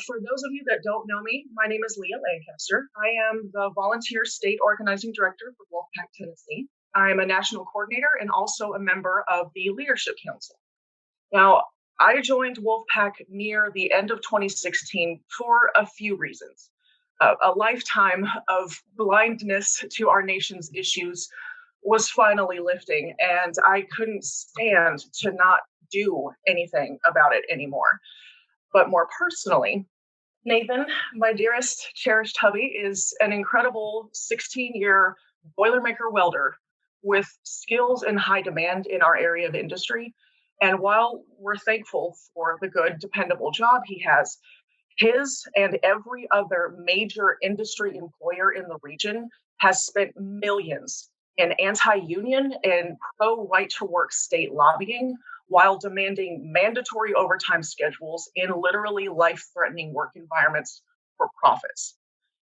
For those of you that don't know me, my name is Leah Lancaster. I am the Volunteer State Organizing Director for Wolfpack, Tennessee. I am a national coordinator and also a member of the Leadership Council. Now, I joined Wolfpack near the end of 2016 for a few reasons. A lifetime of blindness to our nation's issues was finally lifting, and I couldn't stand to not do anything about it anymore. But more personally, Nathan, my dearest, cherished hubby, is an incredible 16-year Boilermaker welder with skills in high demand in our area of industry. And while we're thankful for the good, dependable job he has, his and every other major industry employer in the region has spent millions in anti-union and pro-right-to-work state lobbying while demanding mandatory overtime schedules in literally life-threatening work environments for profits,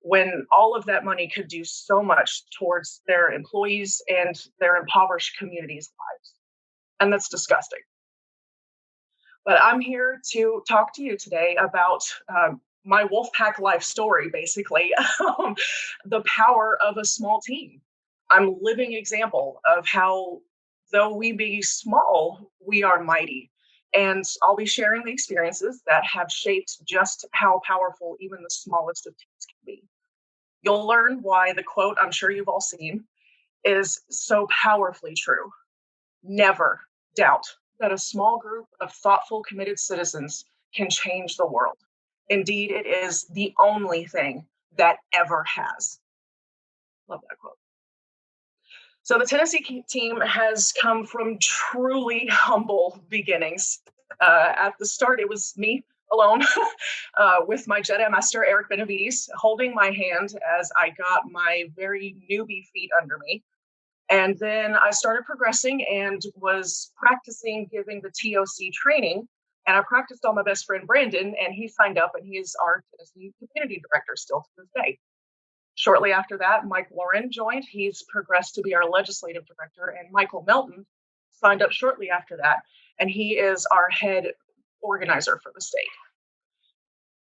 when all of that money could do so much towards their employees and their impoverished communities' lives. And that's disgusting. But I'm here to talk to you today about my Wolfpack life story, basically, the power of a small team. I'm a living example of how, though we be small, we are mighty. And I'll be sharing the experiences that have shaped just how powerful even the smallest of teams can be. You'll learn why the quote I'm sure you've all seen is so powerfully true. Never doubt that a small group of thoughtful, committed citizens can change the world. Indeed, it is the only thing that ever has. Love that quote. So the Tennessee team has come from truly humble beginnings. At the start, it was me alone with my Jedi Master, Eric Benavides, holding my hand as I got my very newbie feet under me. And then I started progressing and was practicing giving the TOC training. And I practiced on my best friend, Brandon, and he signed up and he's our Tennessee community director still to this day. Shortly after that, Mike Warren joined. He's progressed to be our legislative director, and Michael Melton signed up shortly after that. And he is our head organizer for the state.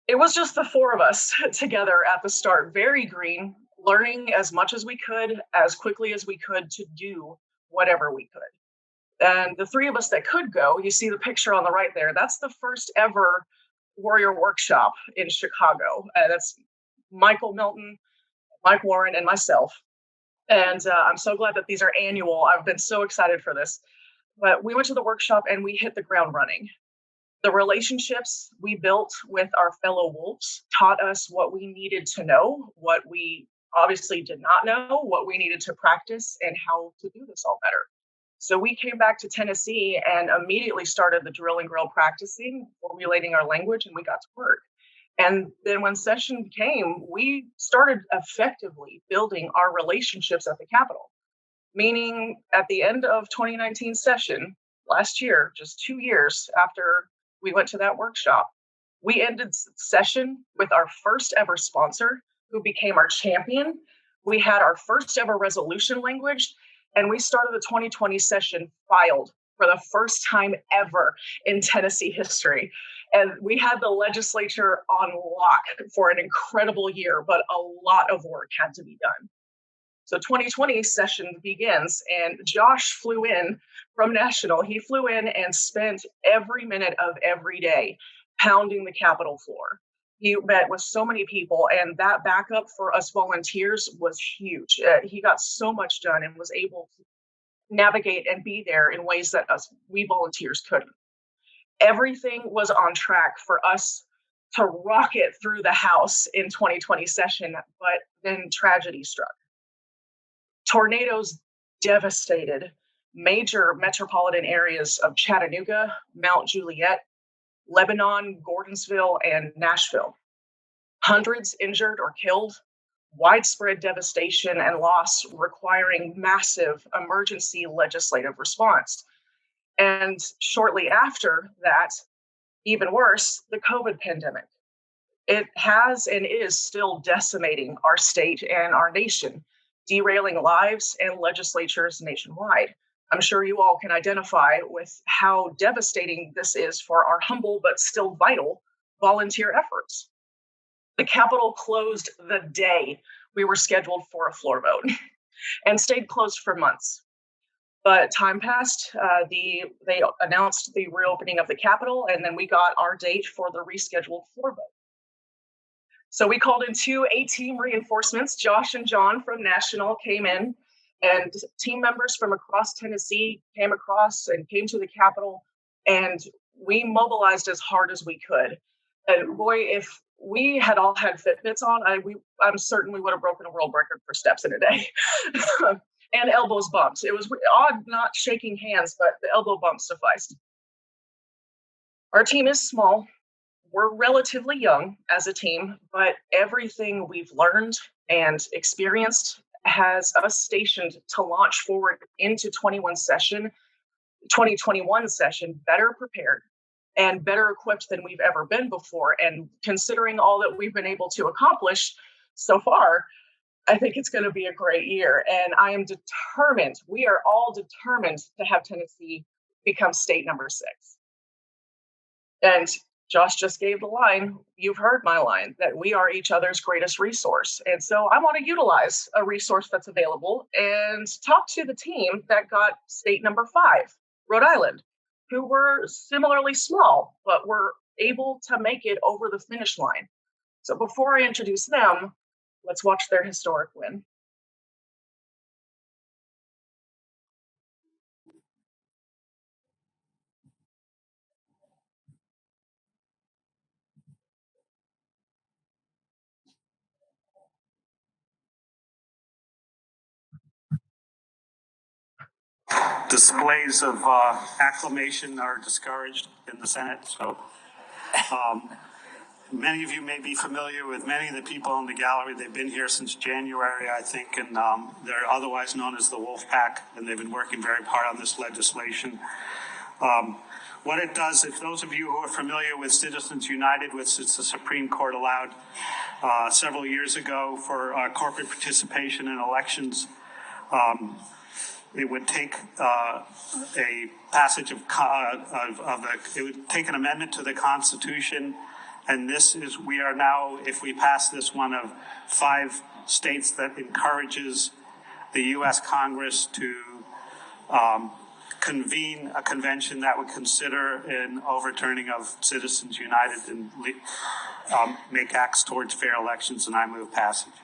It was just the four of us together at the start, very green, learning as much as we could, as quickly as we could to do whatever we could. And the three of us that could go, you see the picture on the right there, that's the first ever Warrior Workshop in Chicago. That's Michael Melton, Mike Warren, and myself. And I'm so glad that these are annual. I've been so excited for this. But we went to the workshop and we hit the ground running. The relationships we built with our fellow wolves taught us what we needed to know, what we obviously did not know, what we needed to practice, and how to do this all better. So we came back to Tennessee and immediately started the drill and grill practicing, formulating our language, and we got to work. And then when session came, we started effectively building our relationships at the Capitol, meaning at the end of 2019 session, last year, just 2 years after we went to that workshop, we ended session with our first ever sponsor who became our champion. We had our first ever resolution language, and we started the 2020 session filed for the first time ever in Tennessee history. And we had the legislature on lock for an incredible year, but a lot of work had to be done. So 2020 session begins, and Josh flew in from National. He flew in and spent every minute of every day pounding the Capitol floor. He met with so many people, and that backup for us volunteers was huge. He got so much done and was able to navigate and be there in ways that we volunteers couldn't. Everything was on track for us to rocket through the House in 2020 session, but then tragedy struck. Tornadoes devastated major metropolitan areas of Chattanooga, Mount Juliet, Lebanon, Gordonsville, and Nashville. Hundreds injured or killed, widespread devastation and loss requiring massive emergency legislative response. And shortly after that, even worse, the COVID pandemic. It has and is still decimating our state and our nation, derailing lives and legislatures nationwide. I'm sure you all can identify with how devastating this is for our humble but still vital volunteer efforts. The Capitol closed the day we were scheduled for a floor vote and stayed closed for months. But time passed. They announced the reopening of the Capitol, and then we got our date for the rescheduled floor vote. So we called in two A-team reinforcements. Josh and John from National came in, and team members from across Tennessee came across and came to the Capitol, and we mobilized as hard as we could. And boy, if we had all had Fitbits on, I'm certain we would have broken a world record for steps in a day. And elbows bumped. It was odd not shaking hands, but the elbow bump sufficed. Our team is small. We're relatively young as a team, but everything we've learned and experienced has us stationed to launch forward into 2021 session better prepared and better equipped than we've ever been before. And considering all that we've been able to accomplish so far, I think it's going to be a great year. And I am determined, we are all determined to have Tennessee become state number 6. And Josh just gave the line, you've heard my line, that we are each other's greatest resource. And so I want to utilize a resource that's available and talk to the team that got state number 5, Rhode Island, who were similarly small, but were able to make it over the finish line. So before I introduce them, let's watch their historic win. Displays of acclamation are discouraged in the Senate. So many of you may be familiar with many of the people in the gallery. They've been here since January, I think, and they're otherwise known as the Wolf Pack, and they've been working very hard on this legislation. What it does, if those of you who are familiar with Citizens United, which the Supreme Court allowed several years ago for corporate participation in elections, it would take a passage it would take an amendment to the Constitution, and we are now, if we pass this, one of 5 states that encourages the U.S. Congress to convene a convention that would consider an overturning of Citizens United and make acts towards fair elections, and I move passage.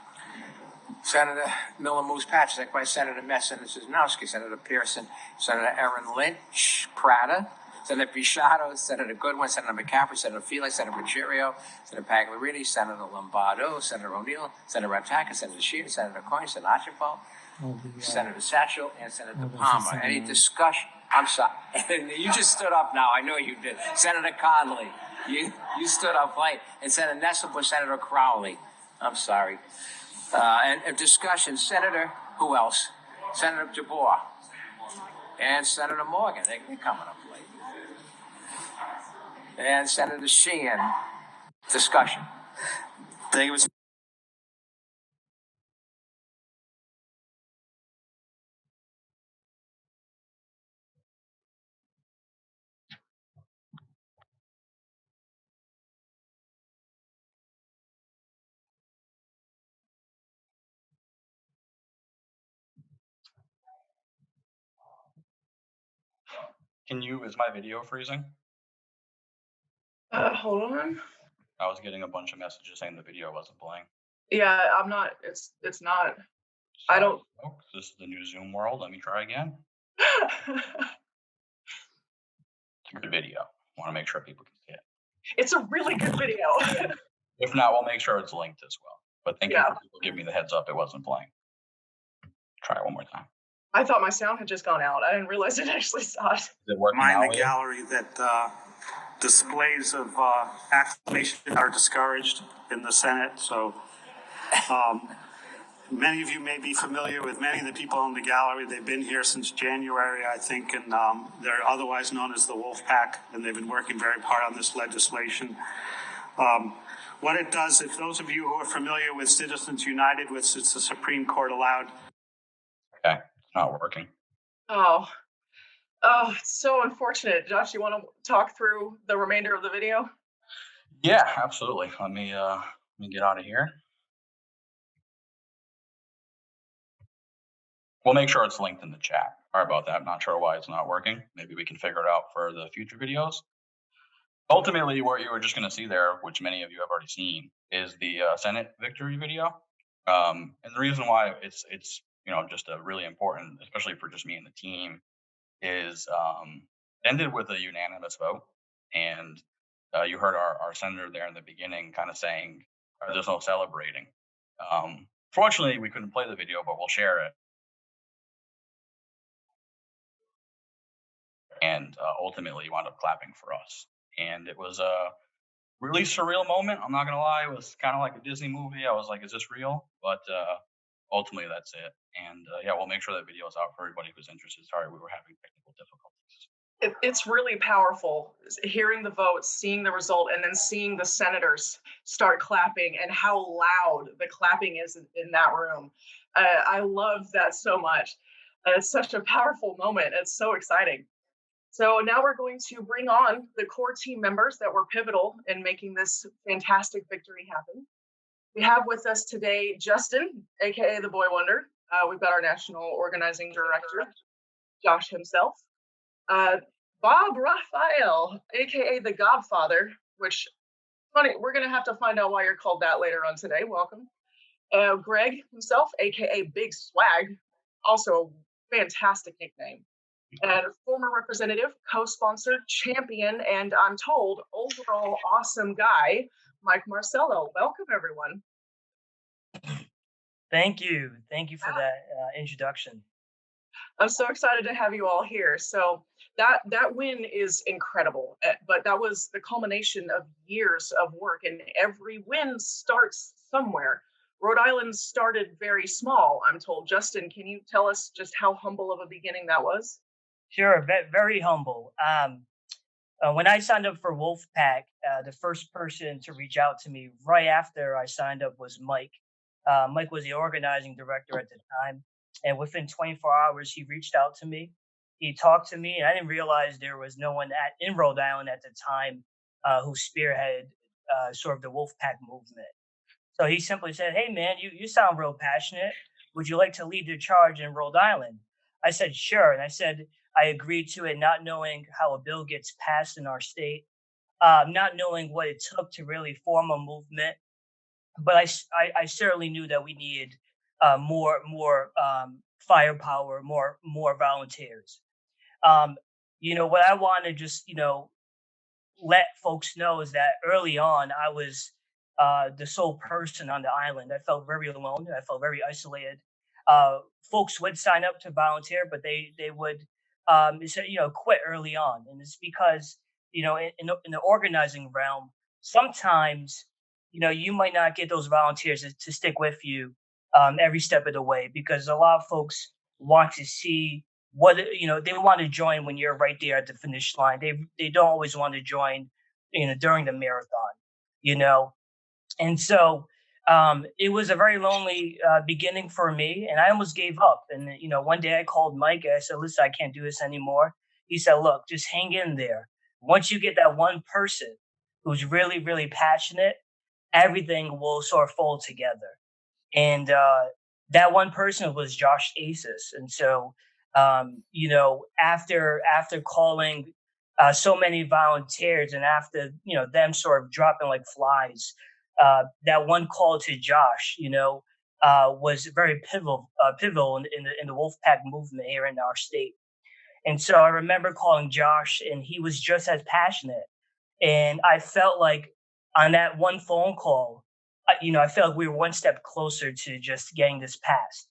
Senator Miller moves passage. Second by Senator Metz, Senator Cisnowski, Senator Pearson, Senator Erin Lynch, Prada, Senator Pichardo, Senator Goodwin, Senator McCaffrey, Senator Felix, Senator Ruggiero, Senator Pagliarini, Senator Lombardo, Senator O'Neill, Senator Rattaka, Senator Sheehan, Senator Coyne, Senator Archibald, Senator Satchel, and Senator Palmer. Any discussion? I'm sorry. You just stood up now. I know you did. Senator Conley, you stood up late. And Senator Nesselbush, Senator Crowley. I'm sorry. And discussion, Senator, who else? Senator DeBoer and Senator Morgan. They're coming up late. And Senator Sheehan. Discussion. Thank you, Mr. Is my video freezing? Hold on. I was getting a bunch of messages saying the video wasn't playing. Yeah, I'm not, it's not. I don't. Oh, this is the new Zoom world. Let me try again. It's a good video. I want to make sure people can see it. It's a really good video. If not, we'll make sure it's linked as well. But thank you for people giving me the heads up it wasn't playing. Try it one more time. I thought my sound had just gone out. I didn't realize it actually stopped. Is it working now? Mine in the gallery that displays of acclamation are discouraged in the Senate. So many of you may be familiar with many of the people in the gallery. They've been here since January, I think, and they're otherwise known as the Wolf Pack, and they've been working very hard on this legislation. What it does, if those of you who are familiar with Citizens United, which the Supreme Court allowed. Okay, it's not working. Oh, it's so unfortunate. Josh, you want to talk through the remainder of the video? Yeah, absolutely. Let me get out of here. We'll make sure it's linked in the chat. Sorry about that. I'm not sure why it's not working. Maybe we can figure it out for the future videos. Ultimately, what you were just going to see there, which many of you have already seen, is the Senate victory video. And the reason why it's just a really important, especially for just me and the team, is ended with a unanimous vote. And you heard our senator there in the beginning kind of saying, "There's no celebrating." Fortunately, we couldn't play the video, but we'll share it. And ultimately, wound up clapping for us. And it was a really surreal moment. I'm not gonna lie; it was kind of like a Disney movie. I was like, "Is this real?" But ultimately, that's it. And yeah, we'll make sure that video is out for everybody who's interested. Sorry, we were having technical difficulties. It's really powerful hearing the votes, seeing the result, and then seeing the senators start clapping and how loud the clapping is in that room. I love that so much. It's such a powerful moment. It's so exciting. So now we're going to bring on the core team members that were pivotal in making this fantastic victory happen. We have with us today Justin, aka the Boy Wonder. We've got our national organizing director, Josh himself. Bob Raphael, aka the Godfather, which funny, we're gonna have to find out why you're called that later on today. Welcome. Greg himself, aka Big Swag, also a fantastic nickname. And former representative, co-sponsor, champion, and I'm told overall awesome guy, Mike Marcello. Welcome, everyone. Thank you. Thank you for that introduction. I'm so excited to have you all here. So that win is incredible, but that was the culmination of years of work, and every win starts somewhere. Rhode Island started very small, I'm told. Justin, can you tell us just how humble of a beginning that was? Sure, very humble. When I signed up for Wolfpack, the first person to reach out to me right after I signed up was Mike. Mike was the organizing director at the time, and within 24 hours, he reached out to me. He talked to me, and I didn't realize there was no one in Rhode Island at the time who spearheaded sort of the Wolfpack movement. So he simply said, "Hey, man, you sound real passionate. Would you like to lead the charge in Rhode Island?" I said, "Sure." And I said, I agreed to it, not knowing how a bill gets passed in our state, not knowing what it took to really form a movement. But I certainly knew that we needed more firepower, more volunteers. Um, what I want to just let folks know is that early on I was the sole person on the island. I felt very alone. I felt very isolated. Folks would sign up to volunteer, but they would quit early on, and it's because in the organizing realm, sometimes you might not get those volunteers to stick with you every step of the way, because a lot of folks want to see what they want to join when you're right there at the finish line. They don't always want to join during the marathon, you know and so it was a very lonely beginning for me, and I almost gave up. And one day I called Mike and I said, "Listen, I can't do this anymore." He said, "Look, just hang in there. Once you get that one person who's really, really passionate, everything will sort of fold together." And that one person was Josh Aciz. And so after calling so many volunteers, and after them sort of dropping like flies, that one call to Josh was very pivotal in the Wolfpack movement here in our state. And so I remember calling Josh, and he was just as passionate. And I felt like on that one phone call, I felt like we were one step closer to just getting this passed.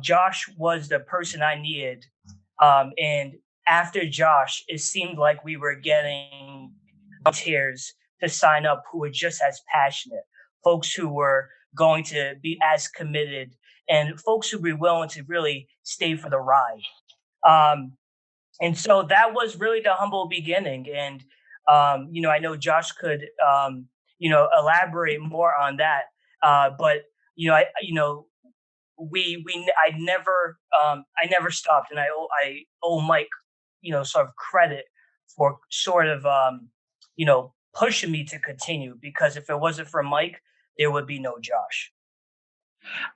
Josh was the person I needed. And after Josh, it seemed like we were getting volunteers to sign up who were just as passionate, folks who were going to be as committed, and folks who were willing to really stay for the ride. And so that was really the humble beginning. And I know Josh could elaborate more on that. But I never stopped, and I owe Mike sort of credit for sort of pushing me to continue, because if it wasn't for Mike, there would be no Josh.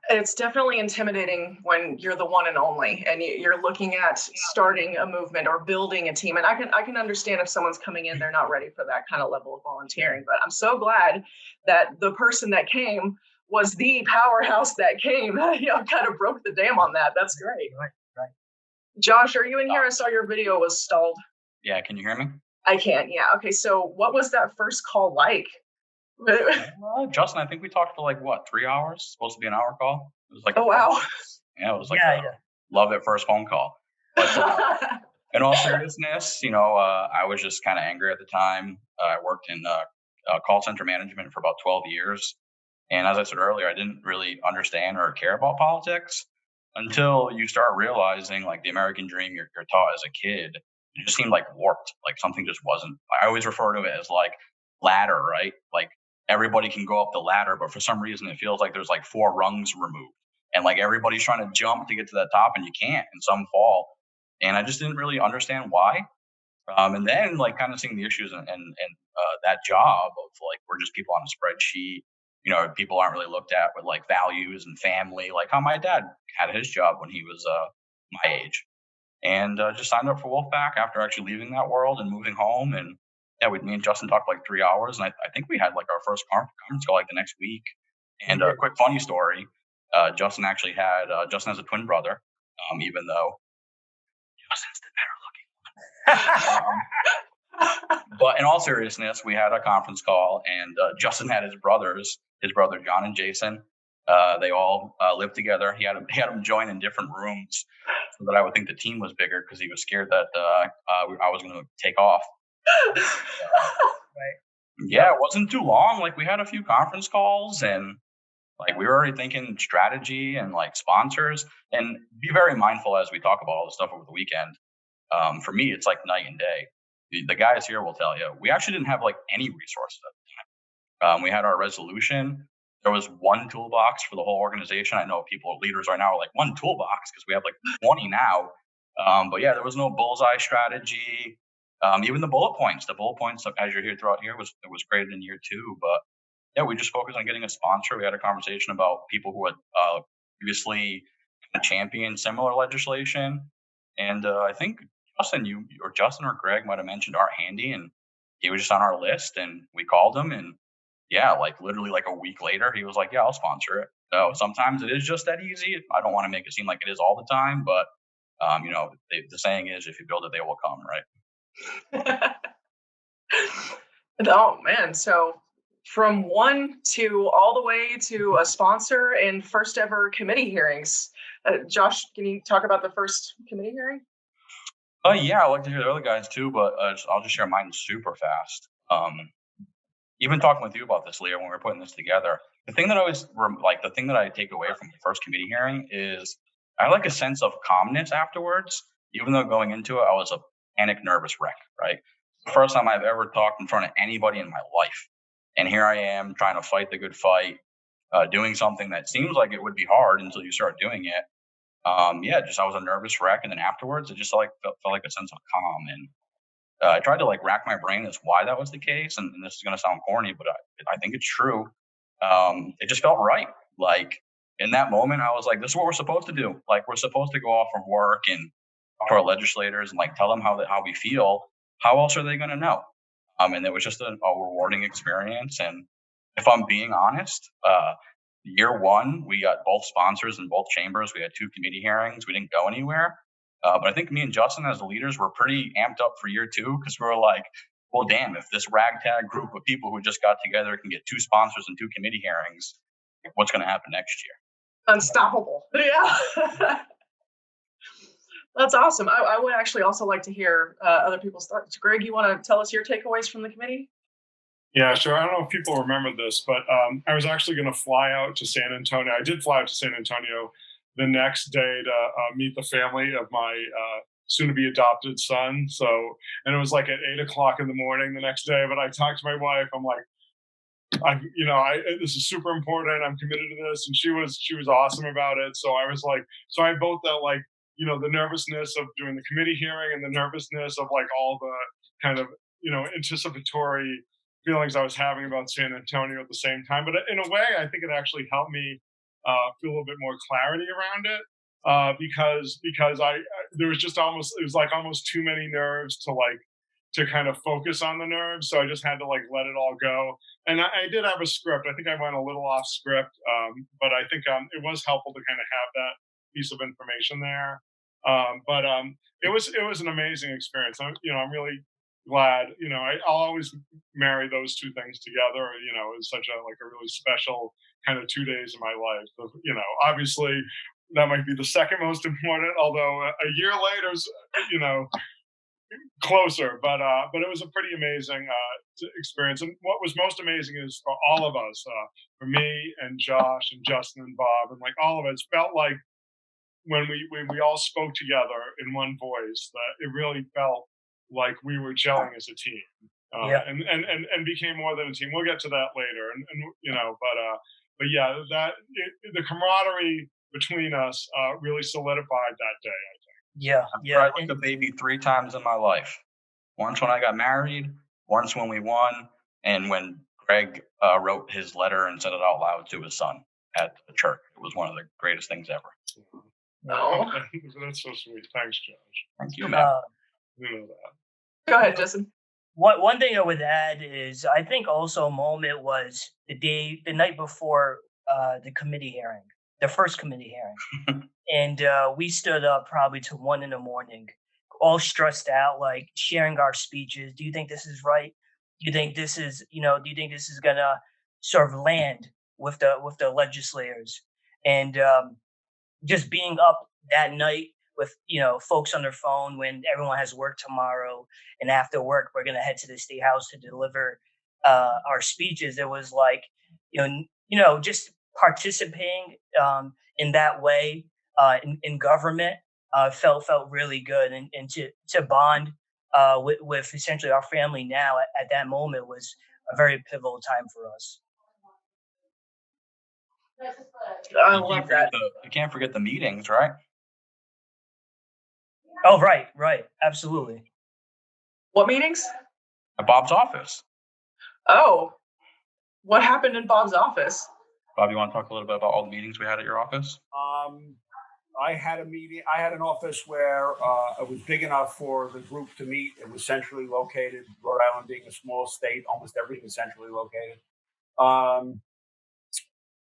It's definitely intimidating when you're the one and only, and you're looking at starting a movement or building a team. And I can understand if someone's coming in, they're not ready for that kind of level of volunteering. But I'm so glad that the person that came was the powerhouse that came. Kind of broke the dam on that. That's great. Right. Josh, are you in here? I saw your video was stalled. Yeah, can you hear me? I can. Yeah. Okay. So, what was that first call like? Justin, I think we talked for like what, 3 hours? Supposed to be an hour call. It was like Oh wow. Yeah, it was like love at first phone call. But in all seriousness, I was just kind of angry at the time. I worked in call center management for about 12 years. And as I said earlier, I didn't really understand or care about politics until you start realizing like the American dream you're taught as a kid, it just seemed like warped. Like something just wasn't. I always refer to it as like ladder, right? Like everybody can go up the ladder, but for some reason it feels like there's like 4 rungs removed. And like everybody's trying to jump to get to that top and you can't, and some fall. And I just didn't really understand why. And then like kind of seeing the issues and that job of like we're just people on a spreadsheet, people aren't really looked at with like values and family, like how my dad had his job when he was my age. And just signed up for Wolfpack after actually leaving that world and moving home. And yeah, me and Justin talked like 3 hours, and I think we had like our first conference call like the next week. And a quick funny story. Justin actually had Justin has a twin brother, even though Justin's the better looking one. But in all seriousness, we had a conference call, and Justin had his brother John and Jayson. They all lived together. He had them join in different rooms so that I would think the team was bigger because he was scared that I was going to take off. Right. Yeah, it wasn't too long. Like we had a few conference calls, and like we were already thinking strategy and like sponsors. And be very mindful as we talk about all this stuff over the weekend. For me, it's like night and day. The guys here will tell you we actually didn't have like any resources at the time. We had our resolution. There was one toolbox for the whole organization. I know leaders right now are like one toolbox because we have like 20 now. But yeah, there was no bullseye strategy. Even the bullet points, as you're here throughout here was created in year 2. But yeah, we just focused on getting a sponsor. We had a conversation about people who had previously championed similar legislation. And I think Justin or Greg might have mentioned Art Handy, and he was just on our list, and we called him, and yeah, like literally like a week later, he was like, yeah, I'll sponsor it. So sometimes it is just that easy. I don't want to make it seem like it is all the time, but the saying is, if you build it, they will come, right? Oh man, so from 1 to all the way to a sponsor and first ever committee hearings. Josh, can you talk about the first committee hearing? Yeah, I'd like to hear the other guys too, but I'll just share mine super fast. Even talking with you about this, Leah, when we were putting this together, the thing that I take away from the first committee hearing is I had like a sense of calmness afterwards, even though going into it, I was a panic, nervous wreck, right? The first time I've ever talked in front of anybody in my life. And here I am trying to fight the good fight, doing something that seems like it would be hard until you start doing it. I was a nervous wreck. And then afterwards, it just felt like a sense of calm. And I tried to like rack my brain as why that was the case. And this is going to sound corny, but I think it's true. It just felt right. Like in that moment, I was like, this is what we're supposed to do. Like we're supposed to go off of work and talk to our legislators and like tell them how we feel. How else are they going to know? And it was just a rewarding experience. And if I'm being honest, year 1, we got both sponsors in both chambers. We had 2 committee hearings. We didn't go anywhere. But I think me and Justin as the leaders were pretty amped up for year 2 because we were like, well, damn, if this ragtag group of people who just got together can get 2 sponsors and 2 committee hearings, what's going to happen next year? Unstoppable. Yeah. That's awesome. I would actually also like to hear other people's thoughts. Greg, you want to tell us your takeaways from the committee? Yeah, sure. I don't know if people remember this, but I was actually going to fly out to San Antonio. I did fly out to San Antonio the next day to meet the family of my soon-to-be adopted son. So, and it was like at 8:00 in the morning the next day. But I talked to my wife. I'm like, this is super important. I'm committed to this, and she was awesome about it. So I was like, so I both that like, the nervousness of doing the committee hearing and the nervousness of like all the kind of, anticipatory feelings I was having about San Antonio at the same time. But in a way, I think it actually helped me feel a little bit more clarity around it because there was just it was like almost too many nerves to kind of focus on the nerves. So I just had to like let it all go. And I did have a script. I think I went a little off script, but I think it was helpful to kind of have that piece of information there. But it was an amazing experience. I'm really glad. I'll always marry those two things together. It's such a really special kind of 2 days of my life. Obviously that might be the second most important, although a year later is closer. But it was a pretty amazing experience. And what was most amazing is for all of us, for me and Josh and Justin and Bob, and like all of us, felt like when we all spoke together in one voice, that it really felt like we were gelling as a team, and became more than a team. We'll get to that later, but yeah, the camaraderie between us really solidified that day, I think. Yeah, I cried like a baby 3 times in my life. Once when I got married, once when we won, and when Greg wrote his letter and said it out loud to his son at the church. It was one of the greatest things ever. Oh, That's so sweet. Thanks, Josh. Thank you, man. You know that. go ahead, Jayson. One thing I would add is I think also a moment was the night before the committee hearing, the first committee hearing. And we stood up probably to 1 a.m, all stressed out, like sharing our speeches. Do you think this is right? Do you think this is, do you think this is gonna sort of land with the legislators? And just being up that night with, folks on their phone when everyone has work tomorrow, and after work, we're gonna head to the State House to deliver our speeches. It was like, just participating in that way in government felt really good, and to bond with essentially our family now at that moment was a very pivotal time for us. I love that. You can't forget the meetings, right? Oh, right, absolutely. What meetings? At Bob's office. Oh, what happened in Bob's office? Bob, you want to talk a little bit about all the meetings we had at your office? I had a meeting. I had an office where it was big enough for the group to meet. It was centrally located. Rhode Island being a small state, almost everything is centrally located.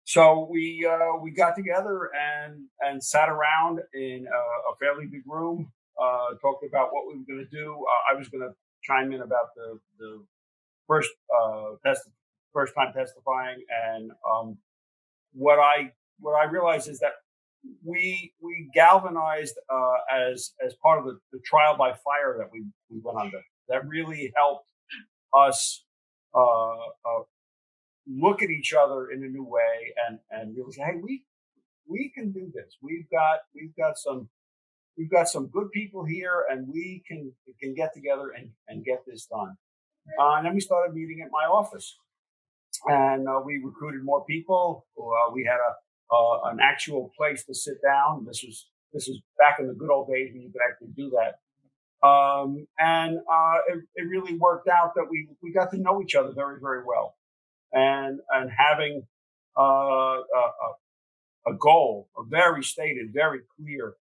So we got together and sat around in a fairly big room. Talked about what we were going to do. I was going to chime in about the first time testifying, and what I realized is that we galvanized as part of the trial by fire that we went under. That really helped us look at each other in a new way and really say, hey, we can do this. We've got some good people here, and we can get together and get this done. And then we started meeting at my office, and we recruited more people. We had an actual place to sit down. This is back in the good old days when you could actually do that. And it really worked out that we got to know each other very, very well, and having a goal, a very stated, very clear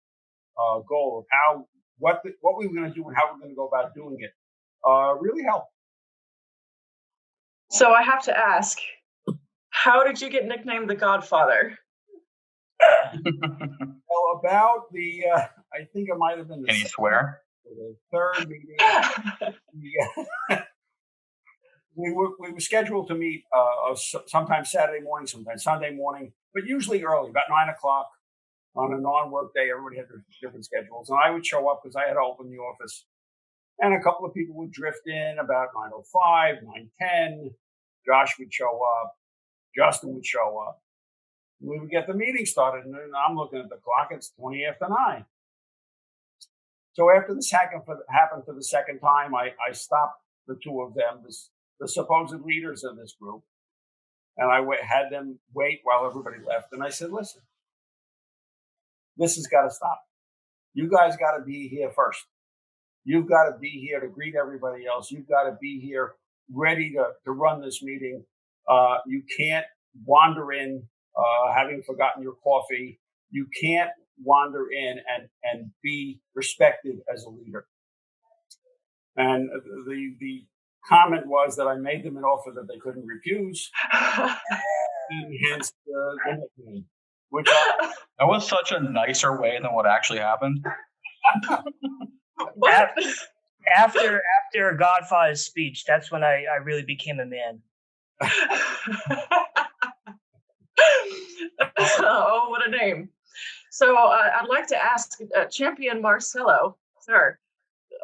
goal of what we were going to do and how we're going to go about doing it really helped. So I have to ask, how did you get nicknamed the Godfather? Well, about I think it might have been Can you swear? The third meeting. We were scheduled to meet sometimes Saturday morning, sometimes Sunday morning, but usually early, about 9 o'clock on a non-work day. Everybody had their different schedules, and I would show up because I had to open the office. And a couple of people would drift in about 9:05, 9:10. Josh would show up. Justin would show up. We would get the meeting started, and I'm looking at the clock. It's 20 after 9. So after this happened for the second time, I stopped the two of them, the supposed leaders of this group, and I had them wait while everybody left. And I said, listen, this has got to stop. You guys got to be here first. You've got to be here to greet everybody else. You've got to be here ready to run this meeting. You can't wander in having forgotten your coffee. You can't wander in and be respected as a leader. And the comment was that I made them an offer that they couldn't refuse, and hence the nickname. That was such a nicer way than what actually happened. After Godfather's speech, that's when I really became a man. Oh, what a name. So I'd like to ask Champion Marcelo, sir,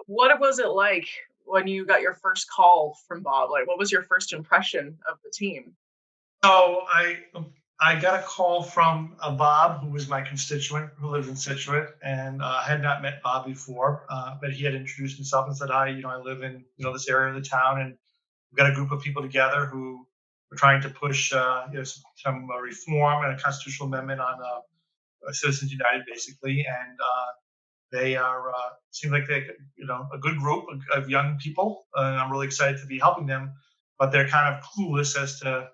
what was it like when you got your first call from Bob? Like, what was your first impression of the team? So I got a call from Bob, who was my constituent, who lives in Situate, and I had not met Bob before, but he had introduced himself and said, I live in, this area of the town, and we've got a group of people together who are trying to push, some reform and a constitutional amendment on Citizens United, basically, and they are seem like they, a good group of young people, and I'm really excited to be helping them, but they're kind of clueless as to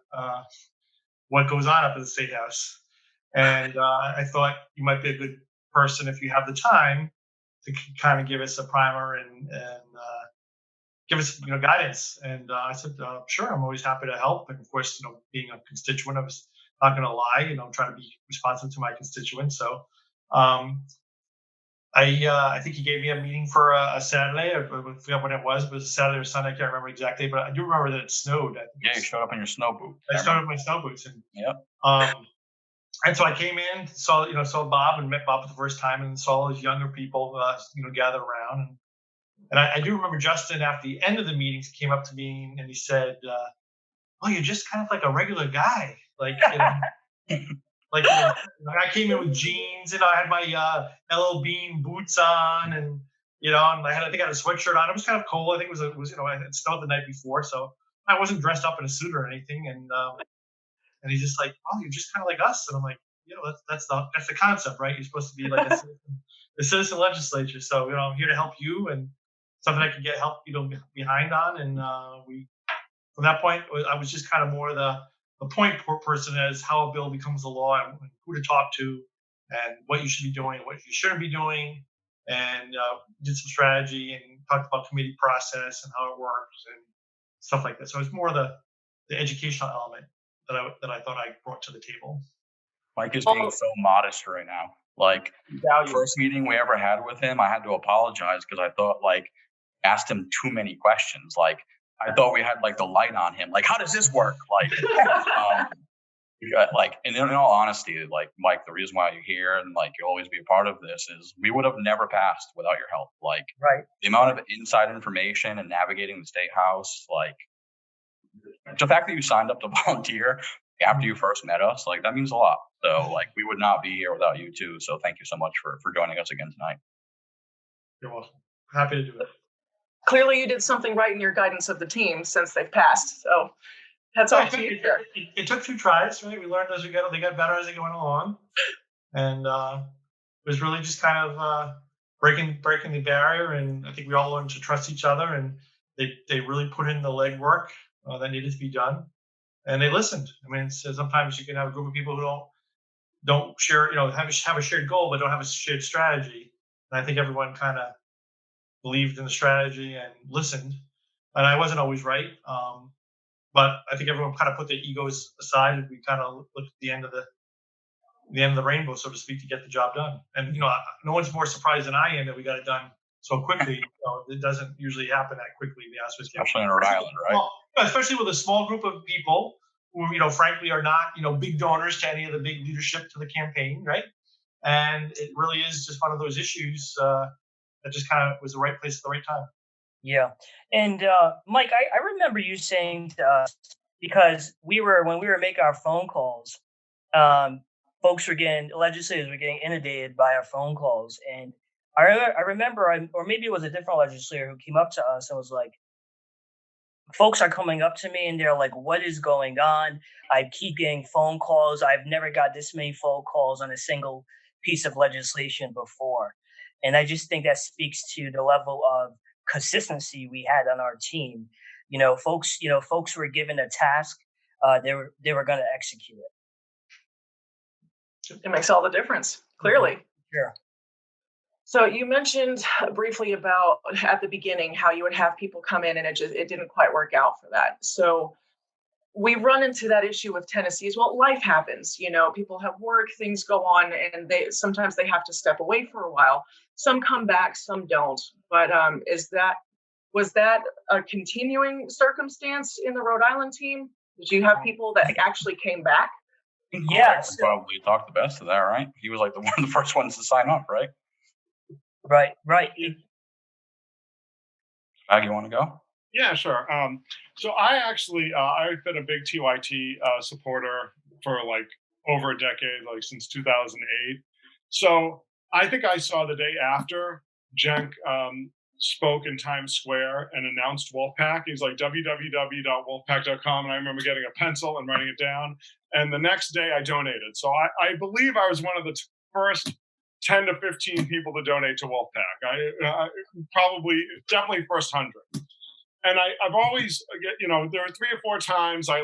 what goes on up at the State House. And I thought you might be a good person, if you have the time, to kind of give us a primer and give us guidance. And I said, sure, I'm always happy to help. And of course, being a constituent, I was not going to lie, trying to be responsive to my constituents. So I think he gave me a meeting for a Saturday. I forgot when it was, but it was a Saturday or Sunday. I can't remember exactly, but I do remember that it snowed. Yeah, you showed up in your snow boots. I showed up in my snow boots, and yep. And so I came in, saw Bob, and met Bob for the first time, and saw all these younger people, gather around. And I do remember Justin, after the end of the meetings, came up to me and he said, "Oh, you're just kind of like a regular guy, like." Like, I came in with jeans, and I had my LL Bean boots on, and and I think I had a sweatshirt on. It was kind of cold. I think it was I had snowed the night before, so I wasn't dressed up in a suit or anything. And he's just like, "Oh, you're just kind of like us." And I'm like, that's the concept, right? You're supposed to be like a citizen legislature. So I'm here to help you, and something I can get help behind on. And we, from that point, I was just kind of more the point person as how a bill becomes a law, and who to talk to, and what you should be doing, what you shouldn't be doing, and did some strategy and talked about committee process and how it works and stuff like that. So it's more the educational element that I thought I brought to the table. Mike is being so modest right now. Like, first meeting we ever had with him, I had to apologize because I thought asked him too many questions. I thought we had the light on him. How does this work? And in all honesty, Mike, the reason why you're here and you'll always be a part of this is we would have never passed without your help. Right. The amount of inside information and navigating the State House, the fact that you signed up to volunteer after you first met us, that means a lot. So we would not be here without you too. So thank you so much for joining us again tonight. You're welcome. Happy to do it. Clearly you did something right in your guidance of the team since they've passed. So hats off to you. It took 2 tries, right? We learned as we got, they got better as they went along. And it was really just kind of breaking the barrier. And I think we all learned to trust each other, and they really put in the legwork that needed to be done. And they listened. I mean, sometimes you can have a group of people who don't share, have a shared goal, but don't have a shared strategy. And I think everyone kind of believed in the strategy and listened. And I wasn't always right. But I think everyone kind of put their egos aside, and we kind of looked at the end of the rainbow, so to speak, to get the job done. And no one's more surprised than I am that we got it done so quickly. It doesn't usually happen that quickly, to be honest with you. Especially in Rhode Island, right? Well, especially with a small group of people who, frankly, are not, big donors to any of the big leadership to the campaign, right? And it really is just one of those issues that just kind of was the right place at the right time. Yeah. And Mike, I remember you saying to us, because when we were making our phone calls, legislators were getting inundated by our phone calls. And I remember, or maybe it was a different legislator who came up to us and was like, folks are coming up to me and they're like, what is going on? I keep getting phone calls. I've never got this many phone calls on a single piece of legislation before. And I just think that speaks to the level of consistency we had on our team, Folks were given a task, they were going to execute it. It makes all the difference, clearly. Sure. So you mentioned briefly about at the beginning how you would have people come in and it didn't quite work out for that. So we run into that issue with Tennessee as well. Life happens, people have work, things go on, and sometimes they have to step away for a while. Some come back, some don't. But was that a continuing circumstance in the Rhode Island team? Did you have people that actually came back? Yes. Probably talked the best of that, right? He was like one of the first ones to sign up, right? Right. You want to go? Yeah, sure. So I actually, I've been a big TYT supporter for like over a decade, like since 2008. So I think I saw the day after Cenk spoke in Times Square and announced Wolfpack. He's like www.wolfpack.com. And I remember getting a pencil and writing it down. And the next day I donated. So I believe I was one of the first 10 to 15 people to donate to Wolfpack. I definitely first 100. And I've always, there were 3 or 4 times I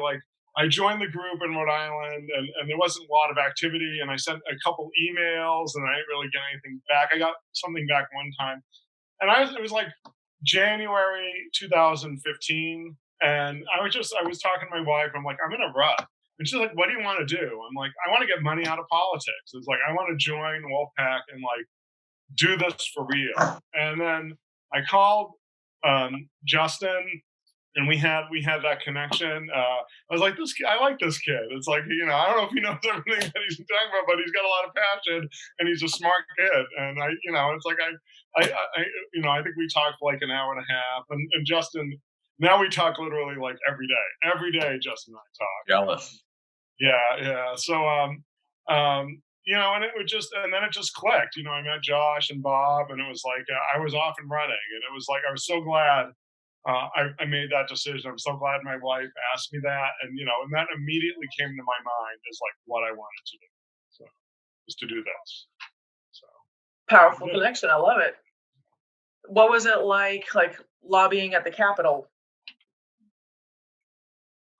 joined the group in Rhode Island and there wasn't a lot of activity. And I sent a couple emails and I didn't really get anything back. I got something back one time. And it was like January 2015. And I was talking to my wife. I'm like, I'm in a rut. And she's like, what do you want to do? I'm like, I want to get money out of politics. It's like, I want to join Wolfpack and do this for real. And then I called Justin and we had that connection. I was like, I like this kid. It's like, I don't know if he knows everything that he's talking about, but he's got a lot of passion and he's a smart kid. And it's like, I think we talked for like an hour and a half and Justin, now we talk literally like every day, Justin and I talk. Jealous. Yeah. So, and then it just clicked. I met Josh and Bob, and it was like I was off and running, and it was like I was so glad I made that decision. I'm so glad my wife asked me that, and that immediately came to my mind as like what I wanted to do. So, was to do this. So powerful connection. I love it. What was it like lobbying at the Capitol?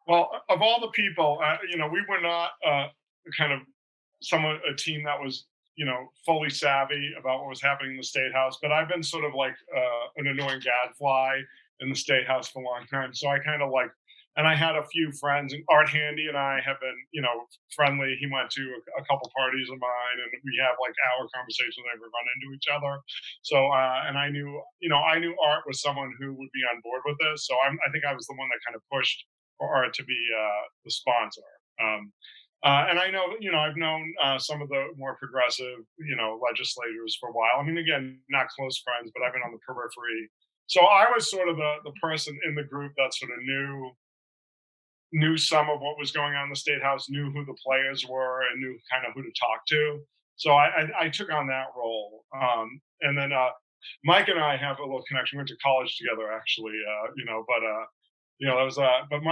Well, of all the people, we were not kind of a team that was, fully savvy about what was happening in the State House. But I've been sort of like an annoying gadfly in the State House for a long time. So I kind of and I had a few friends, and Art Handy and I have been, friendly. He went to a couple parties of mine, and we have like hour conversations whenever we run into each other. So, and I knew Art was someone who would be on board with this. So I think I was the one that kind of pushed for Art to be the sponsor. And I know, I've known some of the more progressive, legislators for a while. I mean, again, not close friends, but I've been on the periphery. So I was sort of the person in the group that sort of knew some of what was going on in the State House, knew who the players were, and knew kind of who to talk to. So I took on that role. And then Mike and I have a little connection. We went to college together, actually, but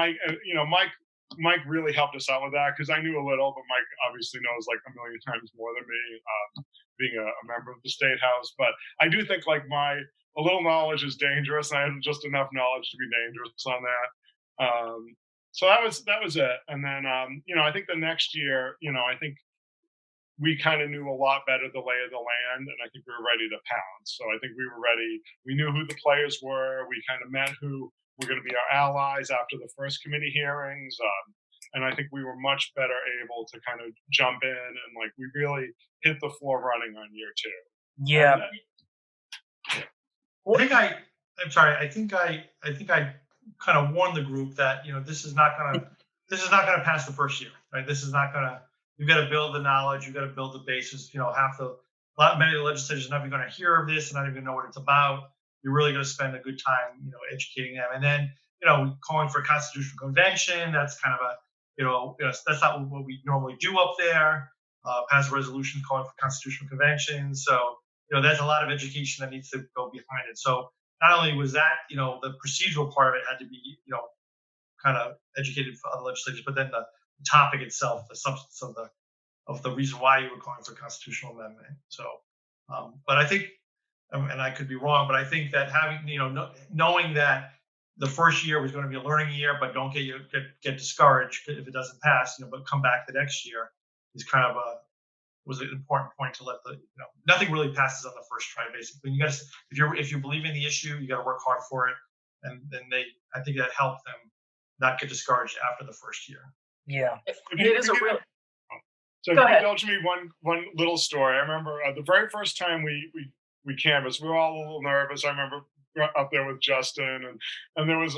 Mike really helped us out with that because I knew a little, but Mike obviously knows like a million times more than me, being a member of the State House. But I do think a little knowledge is dangerous. I had just enough knowledge to be dangerous on that. So that was it. And then, I think the next year, I think we kind of knew a lot better the lay of the land, and I think we were ready to pounce. So I think we were ready. We knew who the players were. We kind of met who were going to be our allies after the first committee hearings. And I think we were much better able to kind of jump in and we really hit the floor running on year 2. Yeah. I think I kind of warned the group that, this is not going to pass the first year, right? This is not going to, you've got to build the knowledge. You've got to build the basis. Many of the legislators are not even going to hear of this and not even know what it's about. You're really going to spend a good time, educating them. And then, calling for a constitutional convention. That's kind of that's not what we normally do up there. Pass a resolution calling for constitutional convention. So, there's a lot of education that needs to go behind it. So not only was that, the procedural part of it had to be, kind of educated for other legislators, but then the topic itself, the substance of the reason why you were calling for a constitutional amendment. So, but I think, and I could be wrong, but I think that having, knowing that the first year was going to be a learning year, but don't get discouraged if it doesn't pass, but come back the next year is kind of was an important point to let nothing really passes on the first try. Basically, you guys, if you believe in the issue, you got to work hard for it, and then I think that helped them not get discouraged after the first year. Yeah, it is a real. So if you indulge me one little story. I remember the very first time we canvassed, we were all a little nervous. I remember up there with Justin, and there was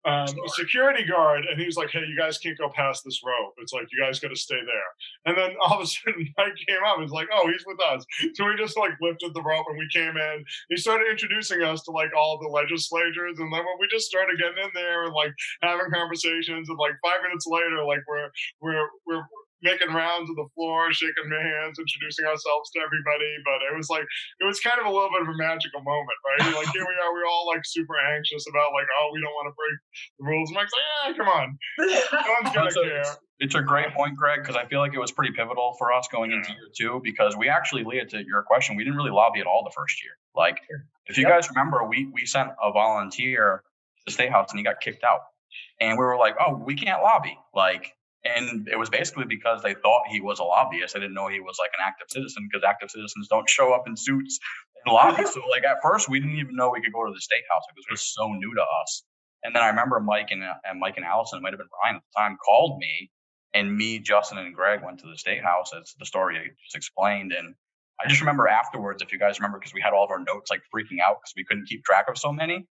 a security guard, and he was like, "Hey, you guys can't go past this rope. It's like you guys got to stay there." And then all of a sudden, Mike came up. He's like, "Oh, he's with us." So we just like lifted the rope, and we came in. He started introducing us to like all the legislators, and then when we just started getting in there and like having conversations, and like 5 minutes later, like we're making rounds of the floor, shaking hands, introducing ourselves to everybody. But it was kind of a little bit of a magical moment, right? Like here we are, we're all like super anxious about like, oh, we don't want to break the rules. Mike's like, yeah, come on, no one's gonna care. It's a great point, Greg, because I feel like it was pretty pivotal for us going into year two, because we actually, Leah, to your question, we didn't really lobby at all the first year. Like, if you guys remember, we sent a volunteer to the State House and he got kicked out, and we were like, oh, we can't lobby, like. And it was basically because they thought he was a lobbyist. They didn't know he was like an active citizen, because active citizens don't show up in suits and lobby. So like at first we didn't even know we could go to the State House. Like, this was so new to us. And then I remember Mike and Allison, it might have been Ryan at the time, called me, and me, Justin, and Greg went to the State House, as the story I just explained. And I just remember afterwards, if you guys remember, because we had all of our notes like freaking out because we couldn't keep track of so many.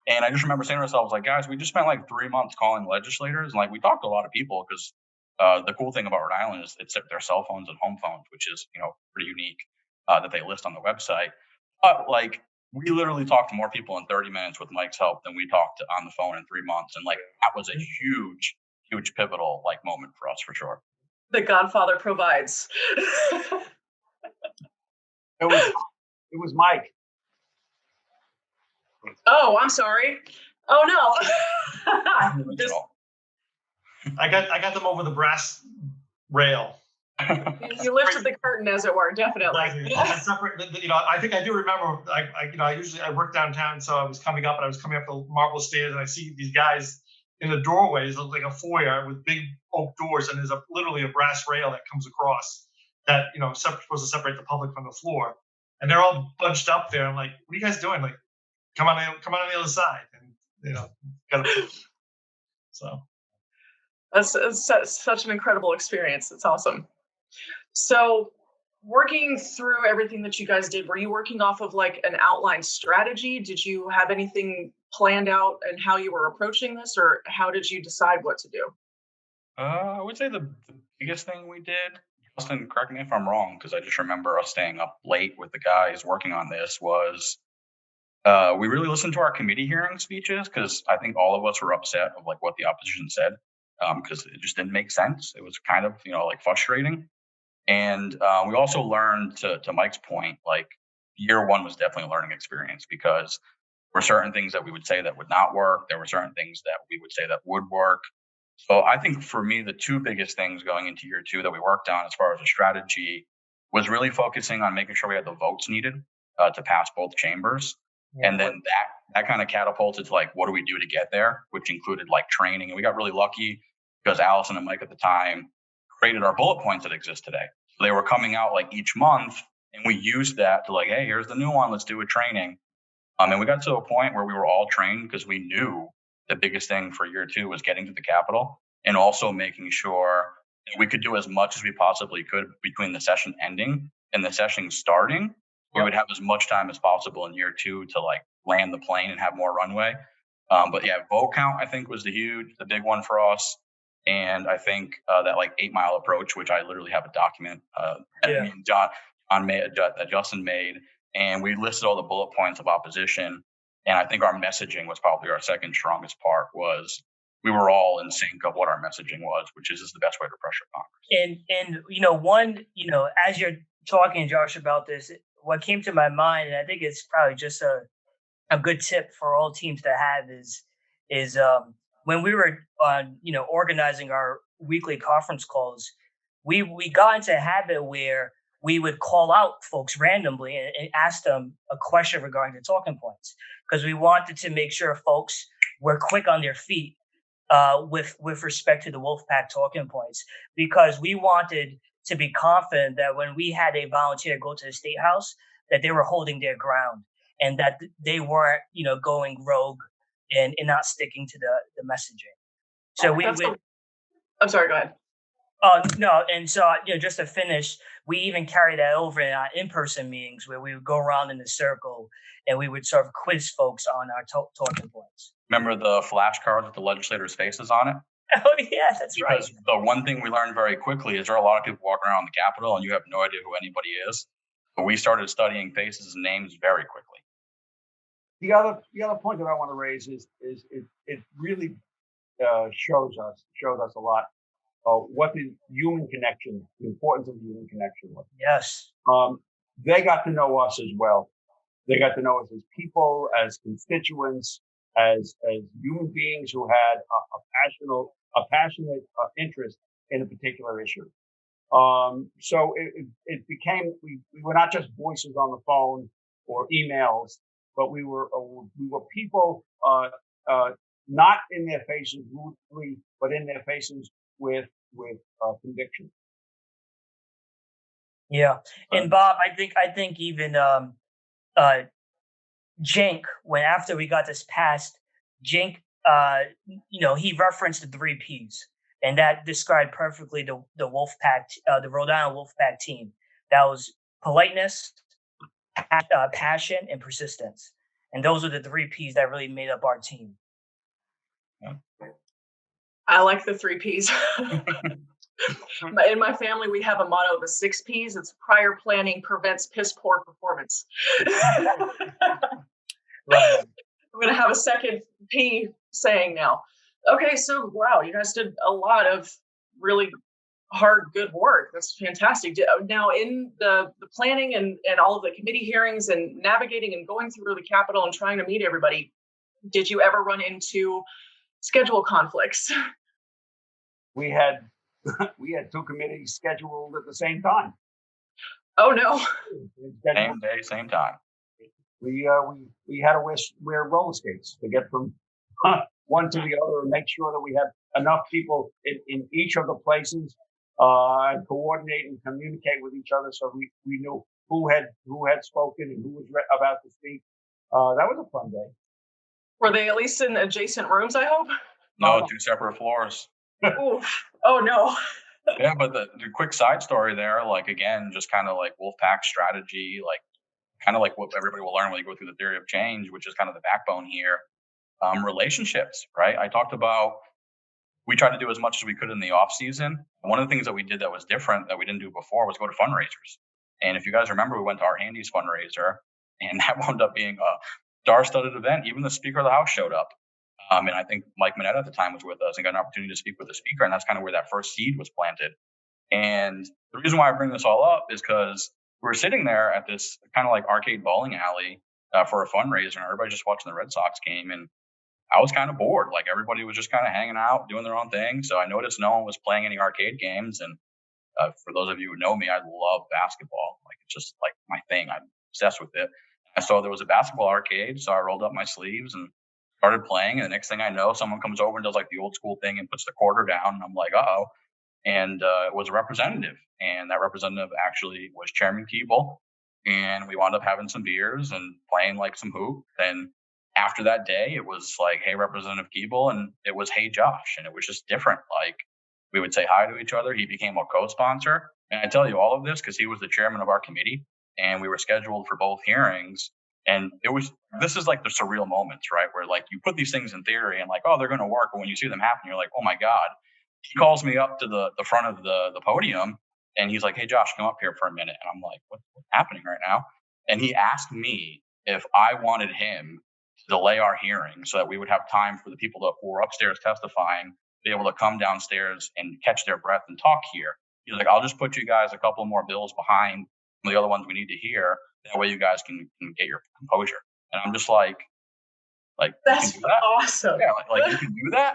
And I just remember saying to ourselves, like, guys, we just spent like 3 months calling legislators. And like, we talked to a lot of people, because the cool thing about Rhode Island is it's their cell phones and home phones, which is, pretty unique, that they list on the website. But like, we literally talked to more people in 30 minutes with Mike's help than we talked on the phone in 3 months. And like, that was a huge, huge pivotal like moment for us, for sure. The Godfather provides. It was Mike. Oh, I'm sorry. Oh no. I got them over the brass rail. You lifted the curtain, as it were, definitely. I think I do remember. I work downtown, so I was coming up the marble stairs, and I see these guys in the doorways, like a foyer with big oak doors, and there's literally a brass rail that comes across that supposed to separate the public from the floor, and they're all bunched up there. I'm like, what are you guys doing? Like, come on the other side, and got to. So. That's such an incredible experience. It's awesome. So working through everything that you guys did, were you working off of like an outlined strategy? Did you have anything planned out and how you were approaching this, or how did you decide what to do? I would say the biggest thing we did, Justin, correct me if I'm wrong, because I just remember us staying up late with the guys working on this, was we really listened to our committee hearing speeches, because I think all of us were upset of like what the opposition said. Because it just didn't make sense. It was kind of, like frustrating. And we also learned, to Mike's point, like year one was definitely a learning experience, because there were certain things that we would say that would not work. There were certain things that we would say that would work. So I think for me, the two biggest things going into year two that we worked on as far as a strategy was really focusing on making sure we had the votes needed to pass both chambers. Yeah. And then that kind of catapulted to like, what do we do to get there, which included like training. And we got really lucky, because Allison and Mike at the time created our bullet points that exist today. So they were coming out like each month, and we used that to like, hey, here's the new one, let's do a training. And we got to a point where we were all trained, because we knew the biggest thing for year two was getting to the Capitol, and also making sure that we could do as much as we possibly could between the session ending and the session starting. We would have as much time as possible in year two to like land the plane and have more runway. But yeah, vote count, I think, was the big one for us. And I think that like 8 Mile approach, which I literally have a document that Justin made, and we listed all the bullet points of opposition. And I think our messaging was probably our second strongest part. Was we were all in sync of what our messaging was, which is the best way to pressure Congress. And as you're talking, Josh, about this, what came to my mind, and I think it's probably just a good tip for all teams to have, is when we were organizing our weekly conference calls, we got into a habit where we would call out folks randomly and ask them a question regarding the talking points, because we wanted to make sure folks were quick on their feet with respect to the Wolfpack talking points, because we wanted to be confident that when we had a volunteer go to the State House, that they were holding their ground and that they weren't, going rogue and not sticking to the messaging. So I'm sorry, go ahead. No, and so just to finish, we even carried that over in our in-person meetings where we would go around in a circle and we would sort of quiz folks on our talking points. Remember the flashcards with the legislators' faces on it? Oh yeah, that's right. Because the one thing we learned very quickly is there are a lot of people walking around the Capitol and you have no idea who anybody is. But we started studying faces and names very quickly. The other point that I want to raise is it really shows us a lot what the human connection, the importance of the human connection was. Yes. They got to know us as well. They got to know us as people, as constituents, as human beings who had a passionate interest in a particular issue. So it became, we were not just voices on the phone or emails, but we were people, not in their faces rudely, but in their faces with conviction. Yeah. And Bob, I think even, Jink, when after we got this passed, Jink, he referenced the 3 Ps. And that described perfectly the Wolfpack, the Rhode Island Wolfpack team. That was politeness, passion, and persistence. And those are the 3 Ps that really made up our team. I like the 3 Ps. In my family, we have a motto, the 6 Ps. It's prior planning prevents piss poor performance. I'm going to have a second P saying now. Okay, so wow, you guys did a lot of really hard, good work. That's fantastic. Now, in the planning and all of the committee hearings and navigating and going through the Capitol and trying to meet everybody, did you ever run into schedule conflicts? We had 2 committees scheduled at the same time. Oh no! Same day, same time. We had to wear roller skates to get from one to the other and make sure that we had enough people in each of the places and coordinate and communicate with each other, so we knew who had spoken and who was about to speak. That was a fun day. Were they at least in adjacent rooms, I hope? No, 2 separate floors. Oof. Oh no. Yeah, but the quick side story there, like again, just kind of like Wolfpack strategy, like kind of like what everybody will learn when you go through the theory of change, which is kind of the backbone here. Relationships, right? I talked about, we tried to do as much as we could in the off season. One of the things that we did that was different that we didn't do before was go to fundraisers. And if you guys remember, we went to our Handy's fundraiser, and that wound up being a star-studded event. Even the Speaker of the House showed up. And I think Mike Mineta at the time was with us and got an opportunity to speak with the speaker. And that's kind of where that first seed was planted. And the reason why I bring this all up is because we were sitting there at this kind of like arcade bowling alley for a fundraiser, and everybody just watching the Red Sox game. And I was kind of bored. Like everybody was just kind of hanging out, doing their own thing. So I noticed no one was playing any arcade games. And for those of you who know me, I love basketball. Like it's just like my thing. I'm obsessed with it. And so there was a basketball arcade. So I rolled up my sleeves and started playing. And the next thing I know, someone comes over and does like the old school thing and puts the quarter down. And I'm like, uh-oh. And it was a representative. And that representative actually was Chairman Keeble. And we wound up having some beers and playing like some hoop. And after that day, it was like, hey, Representative Keeble. And it was, hey, Josh. And it was just different. Like we would say hi to each other. He became a co-sponsor. And I tell you all of this because he was the chairman of our committee. And we were scheduled for both hearings. And this is like the surreal moments, right? Where like you put these things in theory and like, oh, they're going to work. But when you see them happen, you're like, oh my God. He calls me up to the front of the podium and he's like, hey, Josh, come up here for a minute. And I'm like, what's happening right now? And he asked me if I wanted him to delay our hearing so that we would have time for the people who were upstairs testifying, be able to come downstairs and catch their breath and talk here. He's like, I'll just put you guys a couple more bills behind the other ones we need to hear. That way you guys can get your composure. And I'm just like that's awesome. Yeah, like you can do that.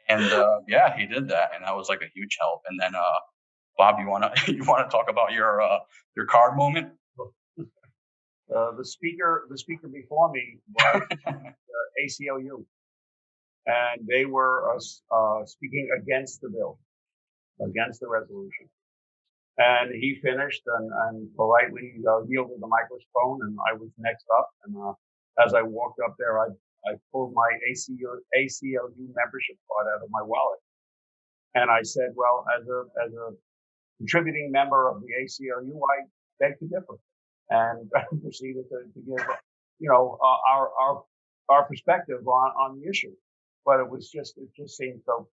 And yeah, he did that, and that was like a huge help. And then Bob, you wanna talk about your card moment? The speaker before me was ACLU. and they were speaking against the bill, against the resolution. And he finished and politely yielded the microphone, and I was next up. And as I walked up there, I pulled my ACLU membership card out of my wallet, and I said, "Well, as a contributing member of the ACLU, I beg to differ," and proceeded to give, our perspective on the issue. But it just seemed so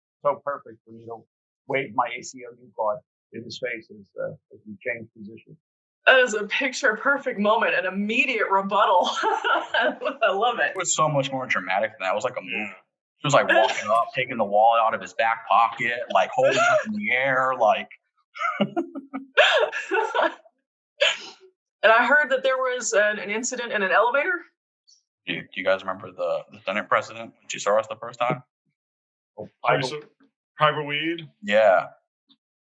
perfect for me to wave my ACLU card in his face as we changed positions. That is a picture perfect moment, an immediate rebuttal. I love it. It was so much more dramatic than that. It was like a movie. He was like walking up, taking the wallet out of his back pocket, like holding it in the air, like. And I heard that there was an incident in an elevator. Do you guys remember the Senate president when she saw us the first time? Private Weed? Yeah.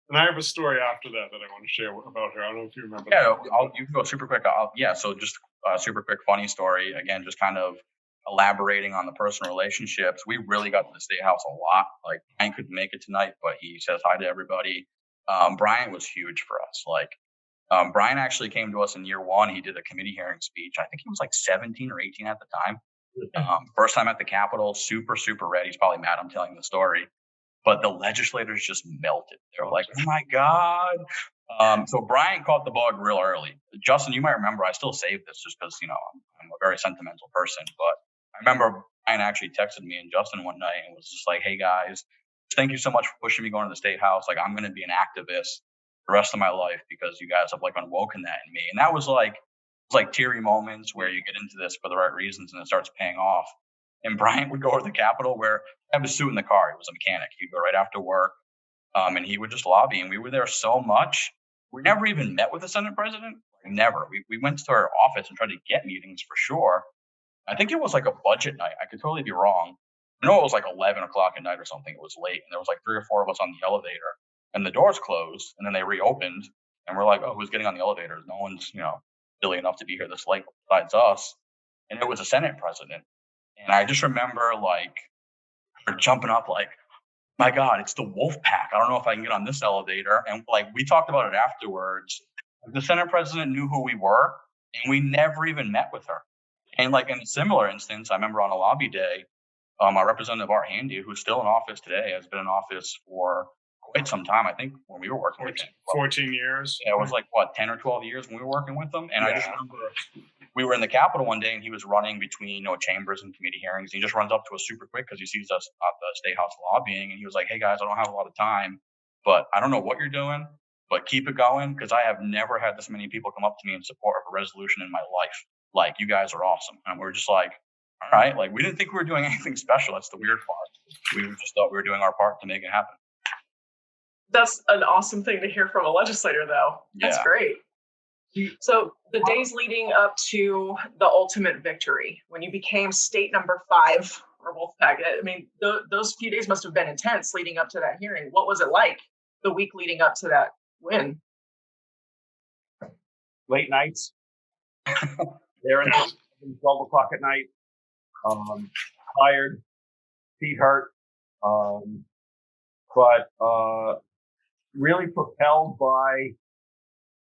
And I have a story after that I want to share about her. I don't know if you remember. Yeah, you can go super quick. So just a super quick funny story. Again, just kind of elaborating on the personal relationships. We really got to the State House a lot. Like, Brian couldn't make it tonight, but he says hi to everybody. Brian was huge for us. Like, Brian actually came to us in year one. He did a committee hearing speech. I think he was like 17 or 18 at the time. First time at the Capitol, super, super red. He's probably mad I'm telling the story. But the legislators just melted. They were like, "Oh my God." So Brian caught the bug real early. Justin, you might remember, I still saved this just because, I'm a very sentimental person. But I remember Brian actually texted me and Justin one night and was just like, "Hey guys, thank you so much for pushing me going to the State House. Like, I'm going to be an activist the rest of my life because you guys have like unwoken that in me." And that was like, teary moments where you get into this for the right reasons and it starts paying off. And Brian would go to the Capitol where he had a suit in the car. He was a mechanic. He'd go right after work, and he would just lobby. And we were there so much. We never even met with the Senate president. Never. We went to her office and tried to get meetings for sure. I think it was like a budget night. I could totally be wrong. I know it was like 11 o'clock at night or something. It was late. And there was like 3 or 4 of us on the elevator. And the doors closed. And then they reopened. And we're like, "Oh, who's getting on the elevator? No one's, silly enough to be here this late besides us." And it was a Senate president. And I just remember like her jumping up like, "My God, it's the Wolf Pack. I don't know if I can get on this elevator." And like we talked about it afterwards. The Senate president knew who we were, and we never even met with her. And like in a similar instance, I remember on a lobby day, our representative Art Handy, who's still in office today, has been in office for quite some time. I think when we were working with him, 14 years. Yeah, it was like 10 or 12 years when we were working with them. And I just remember we were in the Capitol one day and he was running between chambers and committee hearings. He just runs up to us super quick because he sees us at the State House lobbying, and he was like, "Hey guys, I don't have a lot of time, but I don't know what you're doing, but keep it going because I have never had this many people come up to me in support of a resolution in my life. Like, you guys are awesome." And we're just like, all right, like we didn't think we were doing anything special. That's the weird part. We just thought we were doing our part to make it happen. That's an awesome thing to hear from a legislator, though. That's great. So the days leading up to the ultimate victory, when you became state number 5 for Wolfpack, I mean, those few days must have been intense leading up to that hearing. What was it like the week leading up to that win? Late nights. There at 12 o'clock at night. Tired, feet hurt, but really propelled by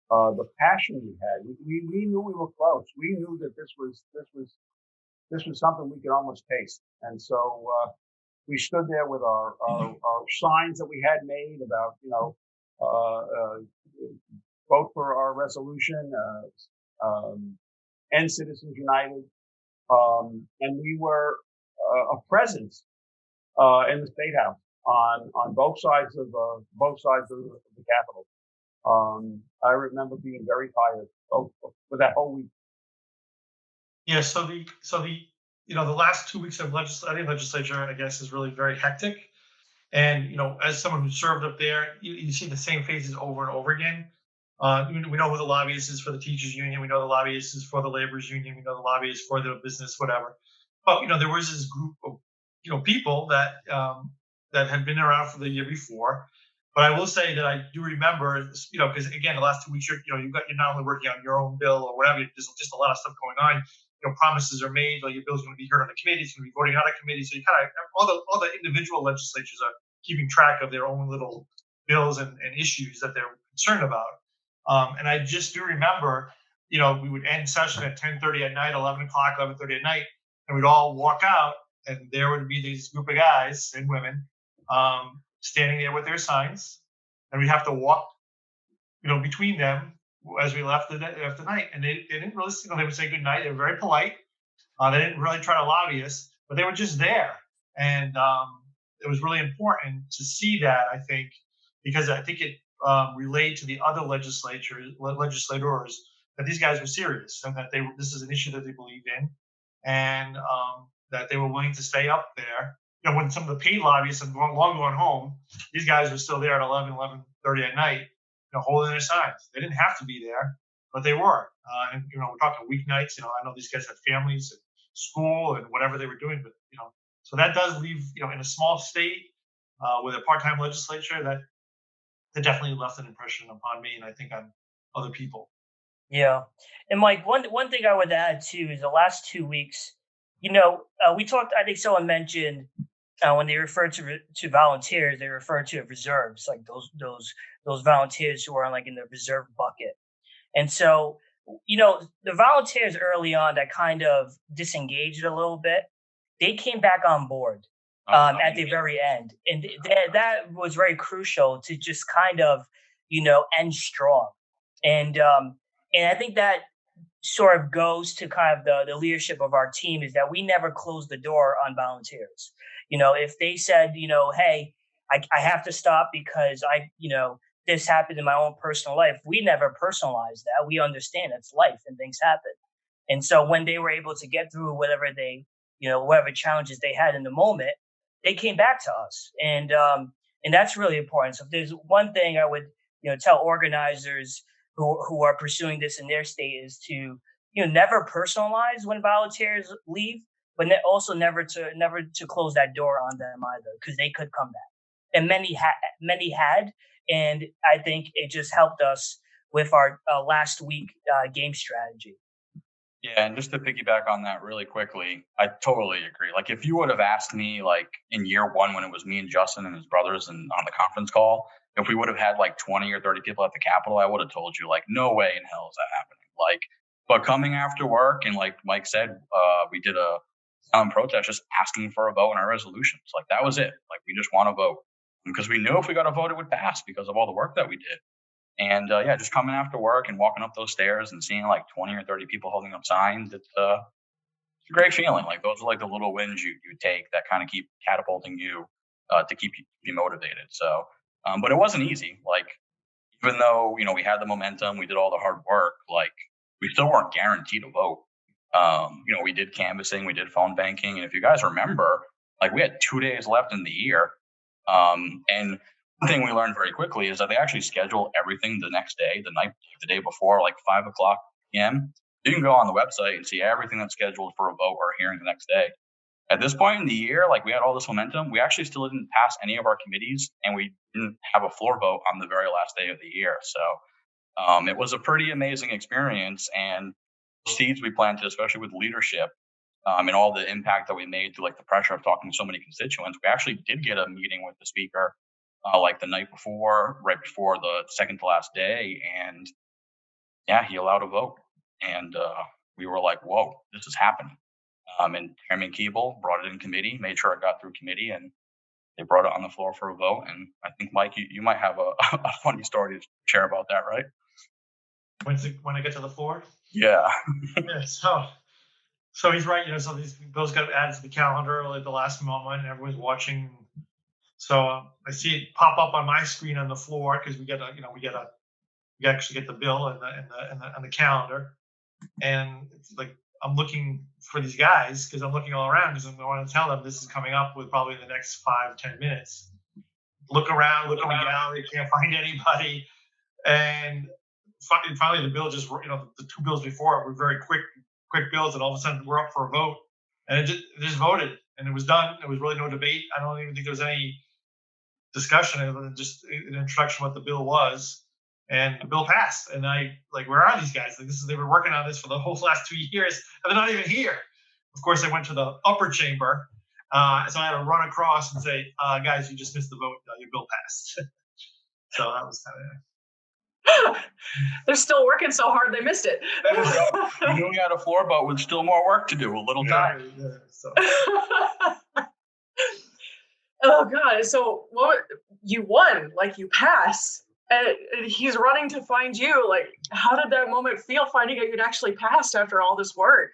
the passion we had. We knew we were close. We knew that this was something we could almost taste. And so we stood there with our signs that we had made about, vote for our resolution, end Citizens United. And we were a presence in the State House on both sides of the Capitol. I remember being very tired for that whole week. Yeah. So the last 2 weeks of legislature, I guess, is really very hectic. And as someone who served up there, you see the same faces over and over again. We know who the lobbyist is for the teachers union. We know the lobbyist is for the laborers union. We know the lobbyist for the business, whatever. But there was this group of people that had been around for the year before. But I will say that I do remember, because again, the last 2 weeks, you're not only working on your own bill or whatever. There's just a lot of stuff going on. promises are made, like your bill's going to be heard on the committee, it's going to be voting on a committee. So you kind of all the individual legislatures are keeping track of their own little bills and issues that they're concerned about. And I just do remember, we would end session at 10:30 at night, 11 o'clock, 11:30 at night, and we'd all walk out, and there would be these group of guys and women standing there with their signs, and we'd have to walk, between them as we left the night. And they didn't really, they would say good night. They were very polite. They didn't really try to lobby us, but they were just there. And it was really important to see that, I think, because I think it relayed to the other legislators that these guys were serious and that this is an issue that they believed in, and that they were willing to stay up there. When some of the paid lobbyists had long gone home, these guys were still there at 11:30 at night, holding their signs. They didn't have to be there, but they were. And we're talking weeknights. I know these guys had families and school and whatever they were doing, but so that does leave, in a small state with a part-time legislature, that definitely left an impression upon me, and I think on other people. Yeah, and Mike, one thing I would add too is the last 2 weeks. We talked. I think someone mentioned when they referred to volunteers, they referred to reserves, like those volunteers who are like in the reserve bucket. And so, the volunteers early on that kind of disengaged a little bit, they came back on board at the very end, and that was very crucial to just kind of end strong. And I think that sort of goes to kind of the leadership of our team, is that we never close the door on volunteers. If they said, hey, I have to stop because this happened in my own personal life, we never personalize that. We understand it's life and things happen. And so when they were able to get through whatever whatever challenges they had in the moment, they came back to us. And that's really important. So if there's one thing I would, tell organizers who are pursuing this in their state, is to, never personalize when volunteers leave, but also never to close that door on them either, because they could come back. And many had, and I think it just helped us with our last week game strategy. Yeah, and just to piggyback on that really quickly, I totally agree. Like, if you would have asked me, like, in year one, when it was me and Justin and his brothers and on the conference call, if we would have had like 20 or 30 people at the Capitol, I would have told you, like, no way in hell is that happening. Like, but coming after work, and like Mike said, we did a silent protest just asking for a vote on our resolutions. Like, that was it. Like, we just want to vote, because we knew if we got a vote, it would pass because of all the work that we did. And just coming after work and walking up those stairs and seeing like 20 or 30 people holding up signs, it's a great feeling. Like, those are like the little wins you take that kind of keep catapulting you to keep you motivated. So, but it wasn't easy. Like, even though, we had the momentum, we did all the hard work, like, we still weren't guaranteed a vote. We did canvassing, we did phone banking. And if you guys remember, like, we had 2 days left in the year. And one thing we learned very quickly is that they actually schedule everything the next day, the day before, like 5 o'clock p.m. You can go on the website and see everything that's scheduled for a vote or a hearing the next day. At this point in the year, like, we had all this momentum. We actually still didn't pass any of our committees, and we didn't have a floor vote on the very last day of the year. So it was a pretty amazing experience, and seeds we planted, especially with leadership, and all the impact that we made through like the pressure of talking to so many constituents. We actually did get a meeting with the speaker like the night before, right before the second to last day. And yeah, he allowed a vote. And we were like, whoa, this is happening. And Chairman Keeble brought it in committee, made sure it got through committee, and they brought it on the floor for a vote. And I think, Mike, you might have a funny story to share about that, right? When I get to the floor? Yeah. Yeah, so he's right. So these bills got added to the calendar at the last moment, and everyone's watching. So I see it pop up on my screen on the floor, because we actually get the bill on the calendar, and it's like I'm looking for these guys, because I'm looking all around, because I want to tell them this is coming up with probably the next 5-10 minutes. Look around, look in the gallery, can't find anybody, and finally the bill just, the two bills before it were very quick bills, and all of a sudden we're up for a vote, and it just voted, and it was done. There was really no debate. I don't even think there was any discussion other than just an introduction of what the bill was, And the bill passed. And I like, where are these guys? Like, they've been working on this for the whole last 2 years, and they're not even here. Of course, I went to the upper chamber, so I had to run across and say, guys, you just missed the vote. Your bill passed. So that was kind of. They're still working so hard they missed it. You knew we had a floor, but with still more work to do. A little time. Yeah, so. Oh God! So you won? Like, you passed, and he's running to find you. Like, how did that moment feel, finding out you'd actually passed after all this work?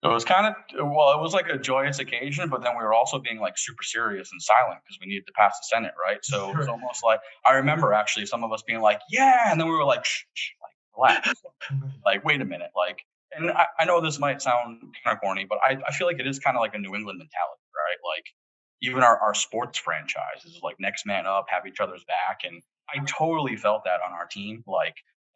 It was kind of, well, it was like a joyous occasion, but then we were also being like super serious and silent because we needed to pass the Senate, right? So it was almost like, I remember actually some of us being like, yeah, and then we were like, shh, like, relax, like, wait a minute, like, and I know this might sound kind of corny, but I feel like it is kind of like a New England mentality, right? Like, even our sports franchise is like next man up, have each other's back, and I totally felt that on our team. Like,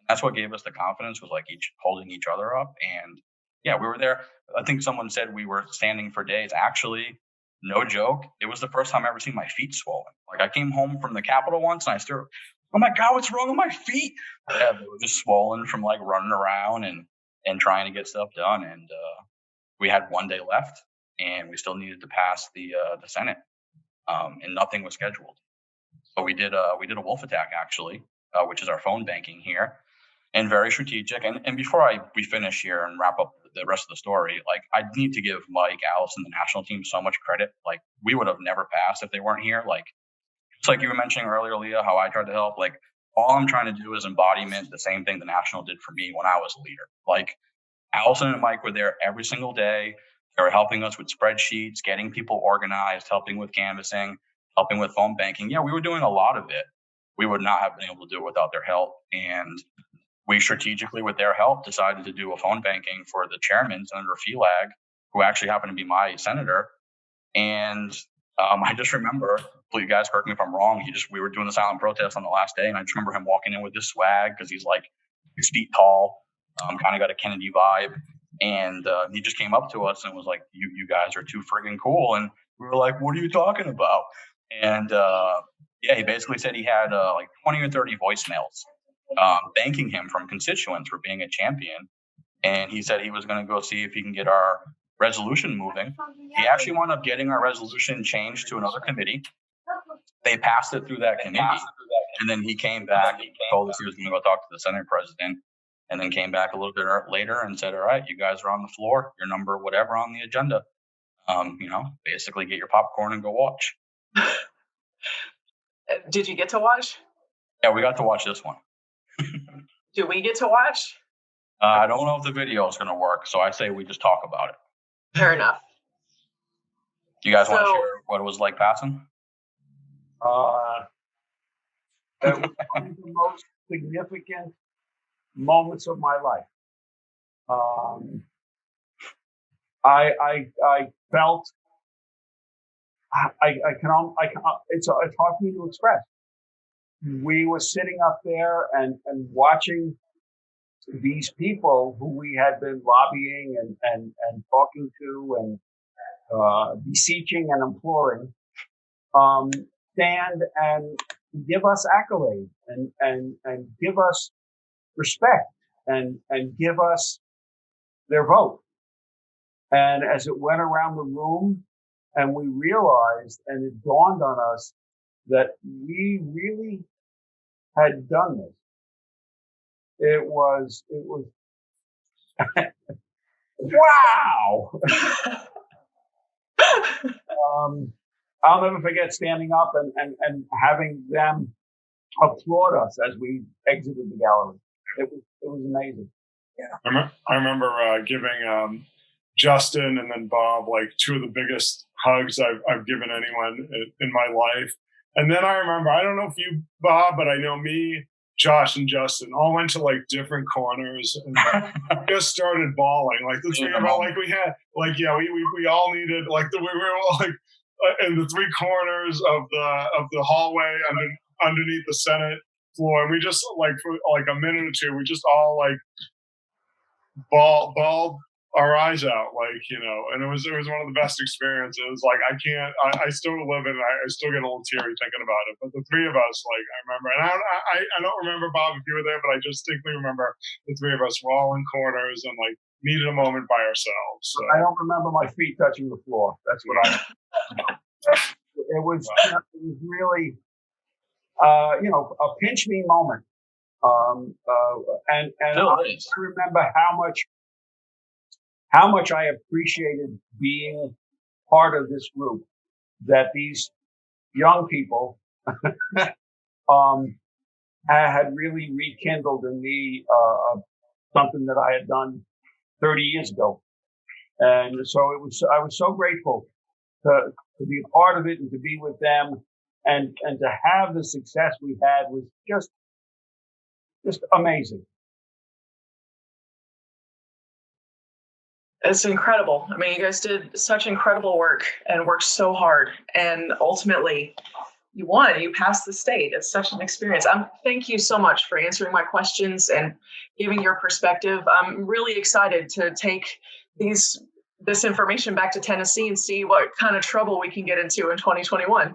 that's what gave us the confidence, was like each holding each other up. And yeah, we were there. I think someone said we were standing for days. Actually, no joke, it was the first time I ever seen my feet swollen. Like, I came home from the Capitol once and I still, oh my God, what's wrong with my feet? Yeah, they were just swollen from like running around and trying to get stuff done. And we had 1 day left, and we still needed to pass the Senate, and nothing was scheduled. So we did a wolf attack, actually, which is our phone banking here, and very strategic. And before we finish here and wrap up the rest of the story, like, I need to give Mike, Alice, and the national team so much credit. Like, we would have never passed if they weren't here. Like, just like you were mentioning earlier, Leah, how I tried to help. Like, all I'm trying to do is embodiment the same thing the national did for me when I was a leader. Like, Allison and Mike were there every single day. They were helping us with spreadsheets, getting people organized, helping with canvassing, helping with phone banking. Yeah, we were doing a lot of it. We would not have been able to do it without their help. And we strategically, with their help, decided to do a phone banking for the chairman, Senator Felag, who actually happened to be my senator. And I just remember, please guys, correct me if I'm wrong, we were doing the silent protest on the last day, and I just remember him walking in with this swag because he's like 6 feet tall, kind of got a Kennedy vibe. And he just came up to us and was like, you guys are too friggin' cool. And we were like, what are you talking about? And yeah, he basically said he had like 20 or 30 voicemails thanking him from constituents for being a champion. And he said he was going to go see if he can get our resolution moving. He actually wound up getting our resolution changed to another committee. They passed it through that committee. And then he came back and told us he was going to go talk to the Senate president. And then came back a little bit later and said, all right, you guys are on the floor, your number, whatever on the agenda. Basically get your popcorn and go watch. Did you get to watch? Yeah, we got to watch this one. Do we get to watch? I don't know if the video is going to work, so I say we just talk about it. Fair enough. You guys want to share what it was like passing? That was one of the most significant moments of my life. I felt it's hard for me to express. We were sitting up there and watching these people who we had been lobbying and talking to and beseeching and imploring stand and give us accolades and give us respect and give us their vote. And as it went around the room and we realized, and it dawned on us that we really had done this. It was wow. I'll never forget standing up and having them applaud us as we exited the gallery. It was amazing. Yeah. I remember giving Justin and then Bob like two of the biggest hugs I've given anyone in my life. And then I remember, I don't know if you, Bob, but I know me, Josh, and Justin all went to like different corners and just started bawling. Like the three of us, like we had, like, yeah, we all needed, like we were all like in the three corners of the hallway underneath the Senate floor. And we just like for like a minute or two, we just all like bawled our eyes out, like, and it was one of the best experiences. Like, I still live it, and I still get a little teary thinking about it. But the three of us, like, I remember, and I don't remember, Bob, if you were there, but I distinctly remember the three of us were all in corners and like needed a moment by ourselves. So. I don't remember my feet touching the floor. That's what I. It was really, a pinch me moment. And I remember how much I appreciated being part of this group, that these young people had really rekindled in me something that I had done 30 years ago. And so I was so grateful to be a part of it and to be with them, and to have the success we had was just amazing. It's incredible. I mean, you guys did such incredible work and worked so hard, and ultimately you won. You passed the state. It's such an experience. Thank you so much for answering my questions and giving your perspective. I'm really excited to take this information back to Tennessee and see what kind of trouble we can get into in 2021.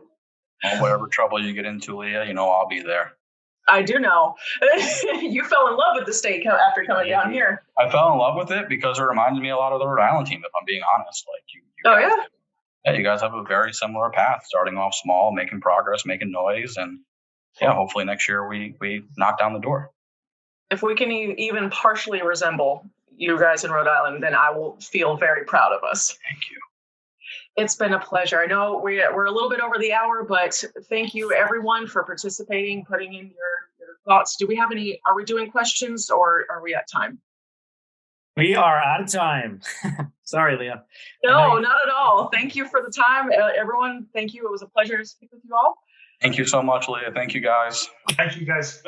Well, whatever trouble you get into, Leah, I'll be there. I do know. You fell in love with the state after coming down here. I fell in love with it because it reminded me a lot of the Rhode Island team, if I'm being honest. Like you you guys have a very similar path, starting off small, making progress, making noise, and hopefully next year we knock down the door. If we can even partially resemble you guys in Rhode Island, then I will feel very proud of us. Thank you. It's been a pleasure. I know we're a little bit over the hour, but thank you everyone for participating, putting in your thoughts. Are we doing questions, or are we at time? We are out of time. Sorry, Leah. No, not at all. Thank you for the time. Everyone, thank you. It was a pleasure to speak with you all. Thank you so much, Leah. Thank you, guys. Thank you, guys.